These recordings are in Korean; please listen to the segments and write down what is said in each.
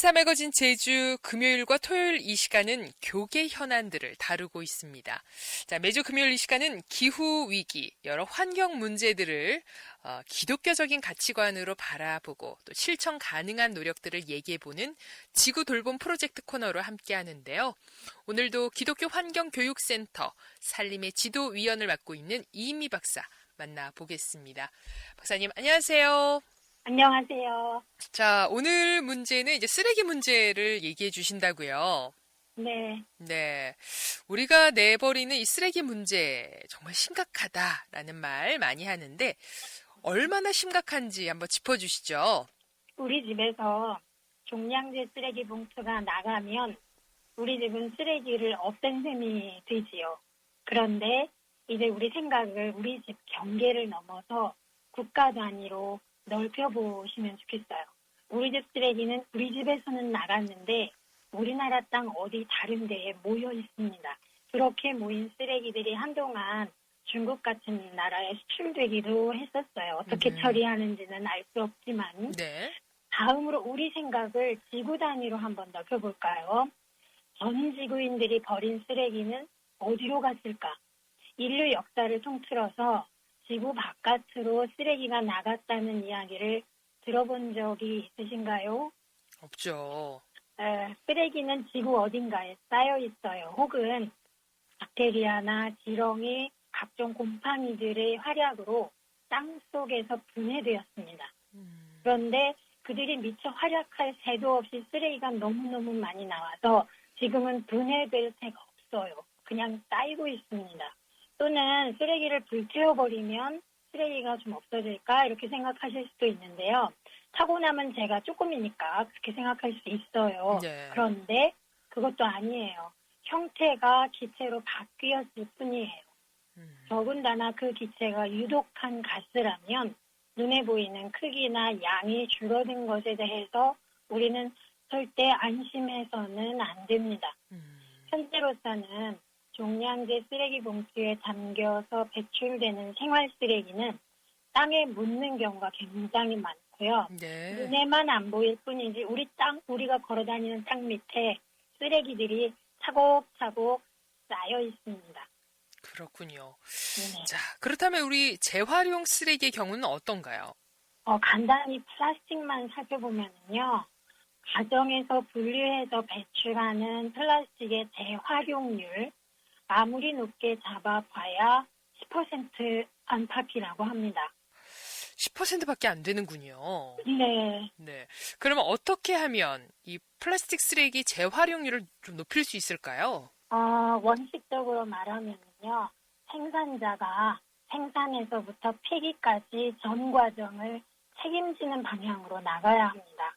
인사 매거진 제주 금요일과 토요일 이 시간은 교계 현안들을 다루고 있습니다. 자, 매주 금요일 이 시간은 기후 위기, 여러 환경 문제들을 기독교적인 가치관으로 바라보고 또 실천 가능한 노력들을 얘기해보는 지구 돌봄 프로젝트 코너로 함께 하는데요. 오늘도 기독교 환경교육센터 산림의 지도위원을 맡고 있는 이인미 박사 만나보겠습니다. 박사님, 안녕하세요. 안녕하세요. 자, 오늘 문제는 이제 쓰레기 문제를 얘기해 주신다고요. 네. 네. 우리가 내버리는 이 쓰레기 문제 정말 심각하다라는 말 많이 하는데 얼마나 심각한지 한번 짚어 주시죠. 우리 집에서 종량제 쓰레기 봉투가 나가면 우리 집은 쓰레기를 없앤 셈이 되지요. 그런데 이제 우리 생각을 우리 집 경계를 넘어서 국가 단위로 넓혀보시면 좋겠어요. 우리 집 쓰레기는 우리 집에서는 나갔는데 우리나라 땅 어디 다른 데에 모여 있습니다. 그렇게 모인 쓰레기들이 한동안 중국 같은 나라에 수출되기도 했었어요. 어떻게 처리하는지는 알 수 없지만. 네. 다음으로 우리 생각을 지구 단위로 한번 넓혀볼까요? 전 지구인들이 버린 쓰레기는 어디로 갔을까? 인류 역사를 통틀어서 지구 바깥으로 쓰레기가 나갔다는 이야기를 들어본 적이 있으신가요? 없죠. 쓰레기는 지구 어딘가에 쌓여 있어요. 혹은 박테리아나 지렁이, 각종 곰팡이들의 활약으로 땅 속에서 분해되었습니다. 그런데 그들이 미처 활약할 새도 없이 쓰레기가 너무너무 많이 나와서 지금은 분해될 새가 없어요. 그냥 쌓이고 있습니다. 또는 쓰레기를 불태워버리면 쓰레기가 좀 없어질까 이렇게 생각하실 수도 있는데요. 타고 남은 재가 조금이니까 그렇게 생각할 수 있어요. 네. 그런데 그것도 아니에요. 형태가 기체로 바뀌었을 뿐이에요. 더군다나 그 기체가 유독한 가스라면 눈에 보이는 크기나 양이 줄어든 것에 대해서 우리는 절대 안심해서는 안 됩니다. 현재로서는 종량제 쓰레기 봉투에 담겨서 배출되는 생활 쓰레기는 땅에 묻는 경우가 굉장히 많고요. 네. 눈에만 안 보일 뿐이지 우리가 걸어다니는 땅 밑에 쓰레기들이 차곡차곡 쌓여 있습니다. 그렇군요. 네. 자, 그렇다면 우리 재활용 쓰레기의 경우는 어떤가요? 간단히 플라스틱만 살펴보면요. 가정에서 분리해서 배출하는 플라스틱의 재활용률, 아무리 높게 잡아봐야 10% 안팎이라고 합니다. 10%밖에 안 되는군요. 네. 네. 그러면 어떻게 하면 이 플라스틱 쓰레기 재활용률을 좀 높일 수 있을까요? 원칙적으로 말하면요. 생산자가 생산에서부터 폐기까지 전 과정을 책임지는 방향으로 나가야 합니다.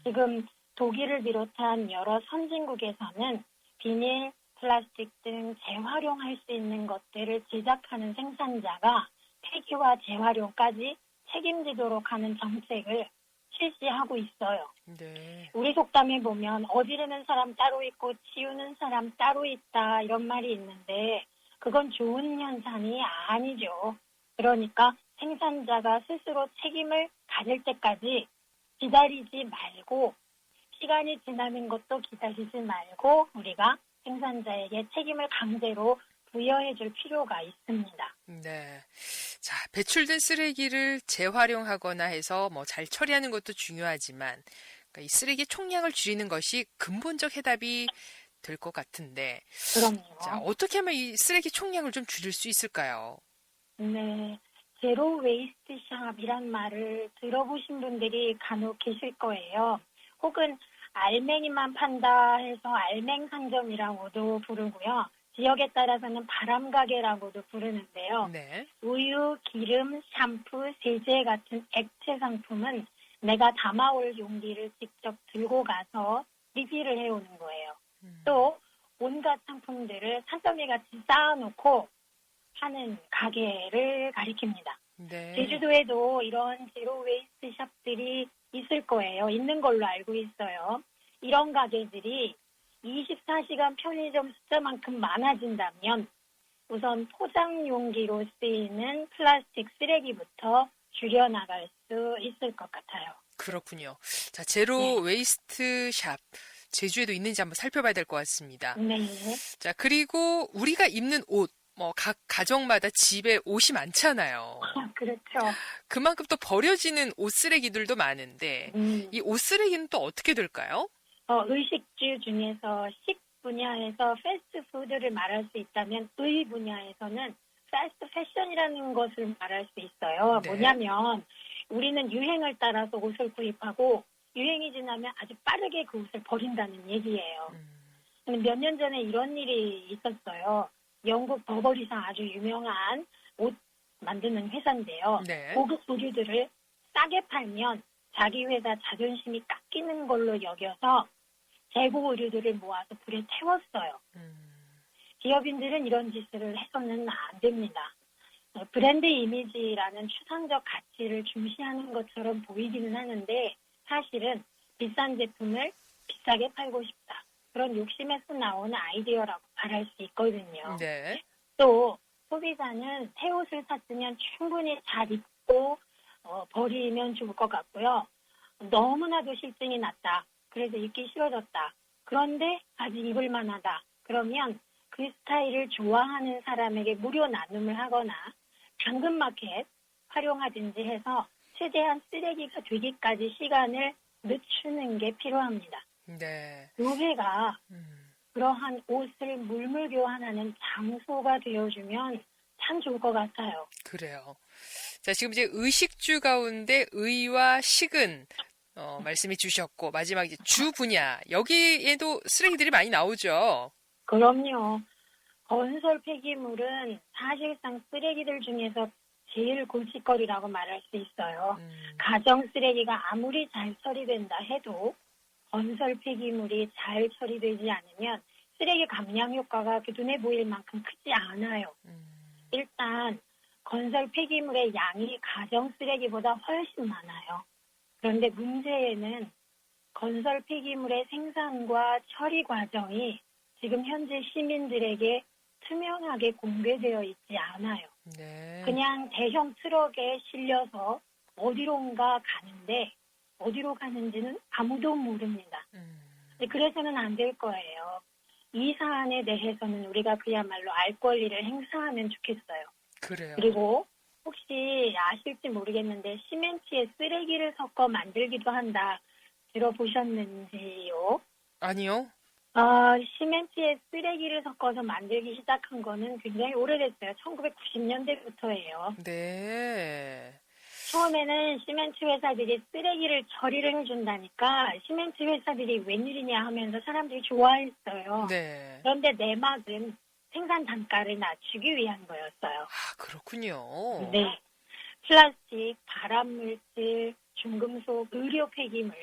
지금 독일을 비롯한 여러 선진국에서는 비닐, 플라스틱 등 재활용할 수 있는 것들을 제작하는 생산자가 폐기와 재활용까지 책임지도록 하는 정책을 실시하고 있어요. 네. 우리 속담에 보면 어지르는 사람 따로 있고 치우는 사람 따로 있다 이런 말이 있는데 그건 좋은 현상이 아니죠. 그러니까 생산자가 스스로 책임을 가질 때까지 기다리지 말고 시간이 지나는 것도 기다리지 말고 우리가 생산자에게 책임을 강제로 부여해 줄 필요가 있습니다. 네. 자, 배출된 쓰레기를 재활용하거나 해서 잘 처리하는 것도 중요하지만 그러니까 이 쓰레기 총량을 줄이는 것이 근본적 해답이 될 것 같은데. 그럼요. 자, 어떻게 하면 이 쓰레기 총량을 좀 줄일 수 있을까요? 네. 제로 웨이스트 샵이란 말을 들어보신 분들이 간혹 계실 거예요. 혹은 알맹이만 판다 해서 알맹 상점이라고도 부르고요. 지역에 따라서는 바람가게라고도 부르는데요. 네. 우유, 기름, 샴푸, 세제 같은 액체 상품은 내가 담아올 용기를 직접 들고 가서 리필을 해오는 거예요. 또 온갖 상품들을 산더미 같이 쌓아놓고 하는 가게를 가리킵니다. 네. 제주도에도 이런 제로 웨이스트 샵들이 있을 거예요. 있는 걸로 알고 있어요. 이런 가게들이 24시간 편의점 숫자만큼 많아진다면 우선 포장 용기로 쓰이는 플라스틱 쓰레기부터 줄여나갈 수 있을 것 같아요. 그렇군요. 자, 제로 네. 웨이스트 샵. 제주에도 있는지 한번 살펴봐야 될 것 같습니다. 네. 자, 그리고 우리가 입는 옷, 뭐, 각 가정마다 집에 옷이 많잖아요. 그렇죠. 그만큼 또 버려지는 옷 쓰레기들도 많은데, 음. 이 옷 쓰레기는 또 어떻게 될까요? 의식주 중에서 식 분야에서 패스트푸드를 말할 수 있다면 의 분야에서는 패스트 패션이라는 것을 말할 수 있어요. 네. 뭐냐면 우리는 유행을 따라서 옷을 구입하고 유행이 지나면 아주 빠르게 그 옷을 버린다는 얘기예요. 음, 몇 년 전에 이런 일이 있었어요. 영국 버버리사 아주 유명한 옷 만드는 회사인데요. 네. 고급 의류들을 싸게 팔면 자기 회사 자존심이 깎이는 걸로 여겨서 재고 의류들을 모아서 불에 태웠어요. 음, 기업인들은 이런 짓을 해서는 안 됩니다. 브랜드 이미지라는 추상적 가치를 중시하는 것처럼 보이기는 하는데 사실은 비싼 제품을 비싸게 팔고 싶다. 그런 욕심에서 나오는 아이디어라고 말할 수 있거든요. 네. 또 소비자는 새 옷을 샀으면 충분히 잘 입고 버리면 좋을 것 같고요. 너무나도 실증이 났다. 그래서 입기 싫어졌다. 그런데 아직 입을 만하다. 그러면 그 스타일을 좋아하는 사람에게 무료 나눔을 하거나 당근마켓 활용하든지 해서 최대한 쓰레기가 되기까지 시간을 늦추는 게 필요합니다. 네. 교회가 음, 그러한 옷을 물물 교환하는 장소가 되어주면 참 좋을 것 같아요. 그래요. 자, 지금 이제 의식주 가운데 의와 식은 말씀해 주셨고, 마지막 이제 주 분야. 여기에도 쓰레기들이 많이 나오죠. 그럼요. 건설 폐기물은 사실상 쓰레기들 중에서 제일 골칫거리라고 말할 수 있어요. 음, 가정 쓰레기가 아무리 잘 처리된다 해도 건설 폐기물이 잘 처리되지 않으면 쓰레기 감량 효과가 눈에 보일 만큼 크지 않아요. 음, 일단 건설 폐기물의 양이 가정 쓰레기보다 훨씬 많아요. 그런데 문제는 건설 폐기물의 생산과 처리 과정이 지금 현재 시민들에게 투명하게 공개되어 있지 않아요. 네. 그냥 대형 트럭에 실려서 어디론가 가는데 어디로 가는지는 아무도 모릅니다. 음, 그래서는 안 될 거예요. 이 사안에 대해서는 우리가 그야말로 알 권리를 행사하면 좋겠어요. 그래요. 그리고 혹시 아실지 모르겠는데 시멘트에 쓰레기를 섞어 만들기도 한다. 들어보셨는지요? 아니요. 시멘트에 쓰레기를 섞어서 만들기 시작한 거는 굉장히 오래됐어요. 1990년대부터예요. 네. 처음에는 시멘트 회사들이 쓰레기를 처리를 해준다니까 시멘트 회사들이 웬일이냐 하면서 사람들이 좋아했어요. 네. 그런데 내막은 생산 단가를 낮추기 위한 거였어요. 아, 그렇군요. 네. 플라스틱, 발암물질, 중금속, 의료 폐기물,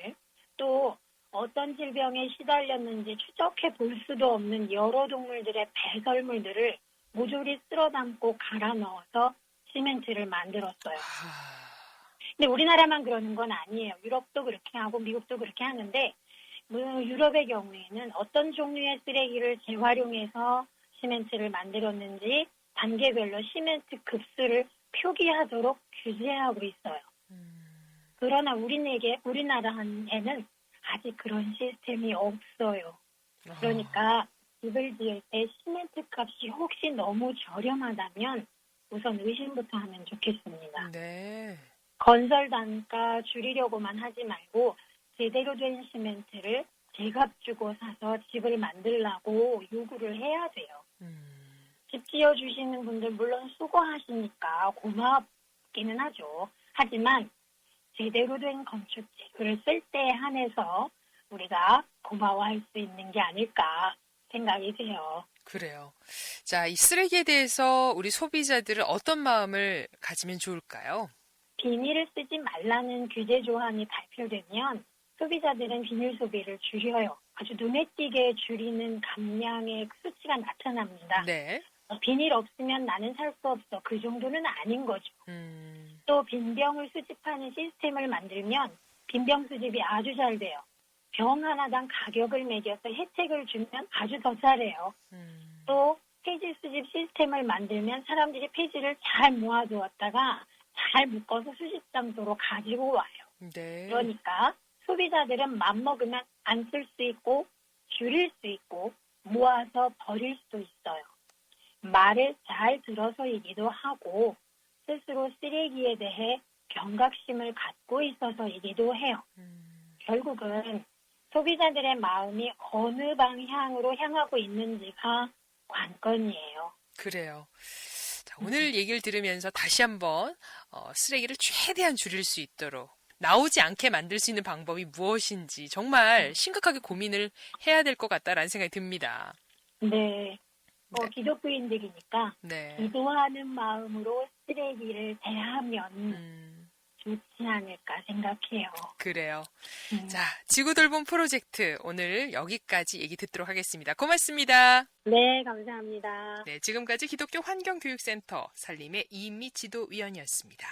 또 어떤 질병에 시달렸는지 추적해 볼 수도 없는 여러 동물들의 배설물들을 모조리 쓸어 담고 갈아 넣어서 시멘트를 만들었어요. 아, 근데 우리나라만 그러는 건 아니에요. 유럽도 그렇게 하고 미국도 그렇게 하는데 유럽의 경우에는 어떤 종류의 쓰레기를 재활용해서 시멘트를 만들었는지 단계별로 시멘트 급수를 표기하도록 규제하고 있어요. 그러나 우리나라에는 아직 그런 시스템이 없어요. 그러니까 집을 지을 때 시멘트 값이 혹시 너무 저렴하다면 우선 의심부터 하면 좋겠습니다. 네. 건설 단가 줄이려고만 하지 말고 제대로 된 시멘트를 제값 주고 사서 집을 만들라고 요구를 해야 돼요. 집 지어주시는 분들 물론 수고하시니까 고맙기는 하죠. 하지만 제대로 된 건축 재료를 쓸 때에 한해서 우리가 고마워할 수 있는 게 아닐까 생각이 돼요. 그래요. 자, 이 쓰레기에 대해서 우리 소비자들은 어떤 마음을 가지면 좋을까요? 비닐을 쓰지 말라는 규제 조항이 발표되면 소비자들은 비닐 소비를 줄여요. 아주 눈에 띄게 줄이는 감량의 수치가 나타납니다. 네. 비닐 없으면 나는 살 수 없어. 그 정도는 아닌 거죠. 또 빈병을 수집하는 시스템을 만들면 빈병 수집이 아주 잘 돼요. 병 하나당 가격을 매겨서 혜택을 주면 아주 더 잘해요. 또 폐지 수집 시스템을 만들면 사람들이 폐지를 잘 모아두었다가 잘 묶어서 수집 장소로 가지고 와요. 네. 그러니까 소비자들은 맘먹으면 안 쓸 수 있고 줄일 수 있고 모아서 버릴 수도 있어요. 말을 잘 들어서이기도 하고 스스로 쓰레기에 대해 경각심을 갖고 있어서이기도 해요. 결국은 소비자들의 마음이 어느 방향으로 향하고 있는지가 관건이에요. 그래요. 자, 오늘 얘기를 들으면서 다시 한번 쓰레기를 최대한 줄일 수 있도록 나오지 않게 만들 수 있는 방법이 무엇인지 정말 심각하게 고민을 해야 될 것 같다라는 생각이 듭니다. 네. 네. 기독교인들이니까 네. 기도하는 마음으로 쓰레기를 대하면 좋지 않을까 생각해요. 그래요. 자, 지구돌봄 프로젝트 오늘 여기까지 얘기 듣도록 하겠습니다. 고맙습니다. 네, 감사합니다. 네, 지금까지 기독교 환경교육센터 살림의 이미 지도위원이었습니다.